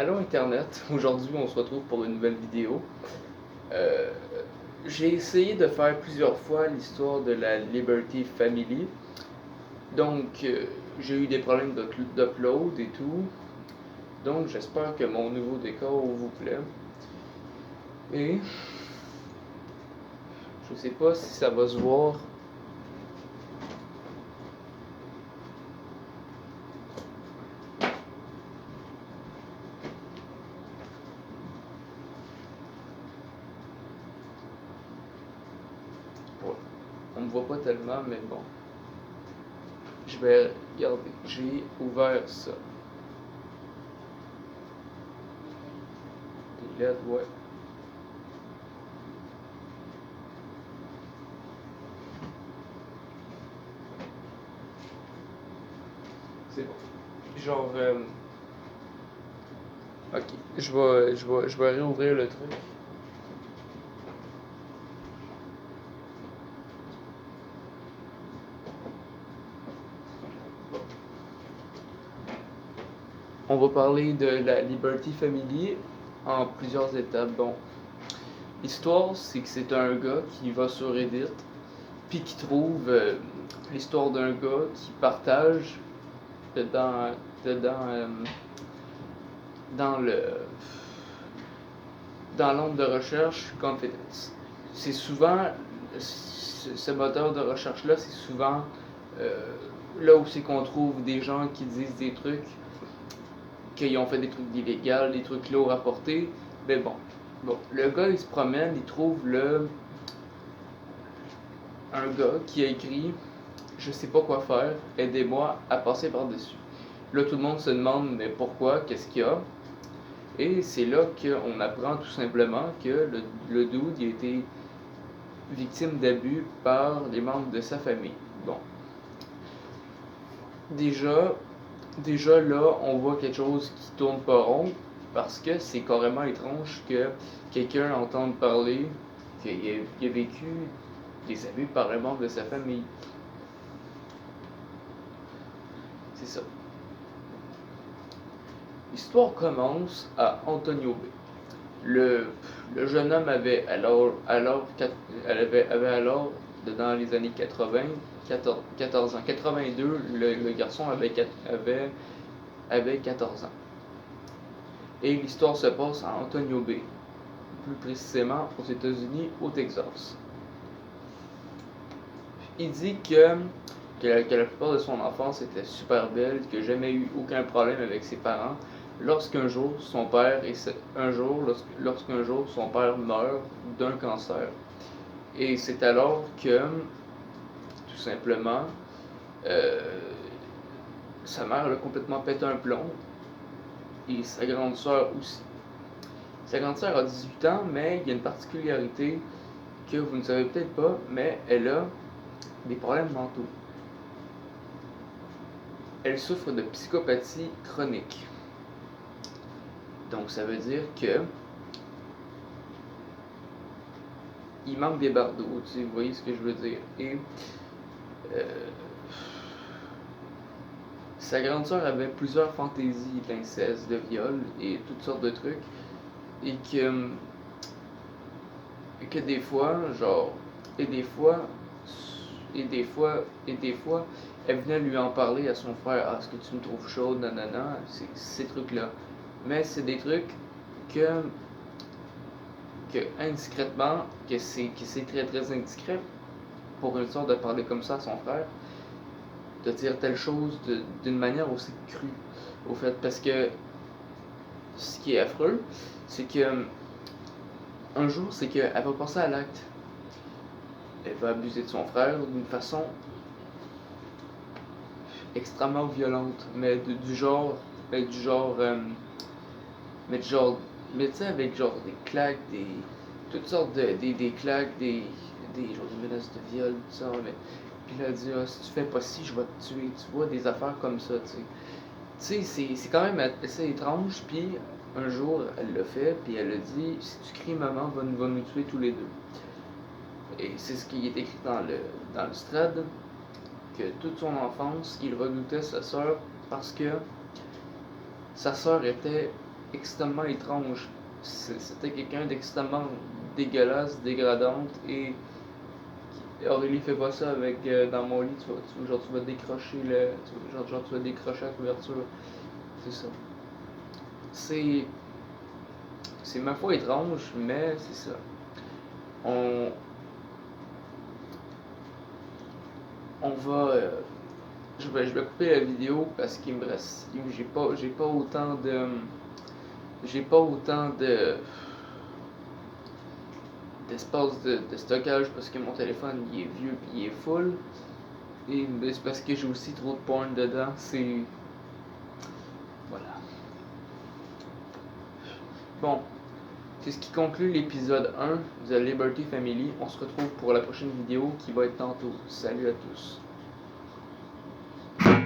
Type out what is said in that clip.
Allô Internet, aujourd'hui on se retrouve pour une nouvelle vidéo. Euh, j'ai essayé de faire plusieurs fois l'histoire de la Liberty Family. Donc j'ai eu des problèmes d'upload et tout. Donc j'espère que mon nouveau décor vous plaît. Et je sais pas si ça va se voir. Ouais, on me voit pas tellement, mais bon. Je vais regarder. J'ai ouvert ça. Des LED, ouais. C'est bon. Genre, ok, je vais réouvrir le truc. On va parler de la Liberty Family en plusieurs étapes. Bon, l'histoire, c'est que c'est un gars qui va sur Reddit, puis qui trouve l'histoire d'un gars qui partage dedans, dedans dans le dans l'ombre de recherche Confidence. C'est souvent ce moteur de recherche là, c'est souvent là où c'est qu'on trouve des gens qui disent des trucs qu'ils ont fait des trucs illégaux, des trucs lourds à porter. Mais bon, le gars il se promène, il trouve un gars qui a écrit je sais pas quoi faire, aidez-moi à passer par-dessus. Là tout le monde se demande mais pourquoi, qu'est-ce qu'il y a? Et c'est là qu'on apprend tout simplement que le dude il a été victime d'abus par les membres de sa famille. Bon. Déjà, déjà là, on voit quelque chose qui tourne pas rond parce que c'est carrément étrange que quelqu'un entende parler qu'il a vécu des abus par les membres de sa famille. C'est ça. L'histoire commence à Antonio Bay. Le jeune homme avait alors dans les années 80, 14 ans. 82, le garçon avait 14 ans. Et l'histoire se passe à Antonio Bay, plus précisément aux États-Unis, au Texas. Il dit que la plupart de son enfance était super belle, qu'il n'a jamais eu aucun problème avec ses parents, lorsqu'un jour son père son père meurt d'un cancer. Et c'est alors que, tout simplement, euh, sa mère a complètement pété un plomb, et sa grande sœur aussi. Sa grande sœur a 18 ans, mais il y a une particularité que vous ne savez peut-être pas, mais elle a des problèmes mentaux. Elle souffre de psychopathie chronique. Donc ça veut dire que il manque des bardeaux, vous voyez ce que je veux dire. Et euh, sa grande sœur avait plusieurs fantaisies d'inceste, de viol et toutes sortes de trucs. Et que des fois, genre, et des fois, elle venait lui en parler à son frère. Ah, est-ce que tu me trouves chaude, nanana, ces trucs-là. Mais c'est des trucs que, indiscrètement, que c'est très très indiscret pour une sorte de parler comme ça à son frère, de dire telle chose d'une manière aussi crue, au fait, parce que ce qui est affreux, c'est que un jour, c'est qu'elle va passer à l'acte. Elle va abuser de son frère d'une façon extrêmement violente, mais du genre, mais du genre, mais du genre, mais tu sais, avec genre des claques, toutes sortes des claques, genre des menaces de viol, tout ça, mais puis là, elle dit, ah, si tu fais pas ci, je vais te tuer, tu vois, des affaires comme ça, tu sais. Tu sais, c'est quand même assez étrange, puis un jour, elle l'a fait, puis elle a dit, si tu cries maman, va nous tuer tous les deux. Et c'est ce qui est écrit dans le thread, que toute son enfance, il redoutait sa sœur parce que sa sœur était extrêmement étrange. C'était quelqu'un d'extrêmement dégueulasse, dégradante, et Aurélie fait pas ça avec dans mon lit, tu vas décrocher tu vas décrocher la couverture. C'est ça. C'est c'est ma foi étrange, mais c'est ça. On on va je vais couper la vidéo parce qu'il me reste j'ai pas autant d'espace de stockage parce que mon téléphone il est vieux puis il est full. Et ben, c'est parce que j'ai aussi trop de porn dedans. C'est. Voilà. Bon, c'est ce qui conclut l'épisode 1 de Liberty Family. On se retrouve pour la prochaine vidéo qui va être tantôt. Salut à tous.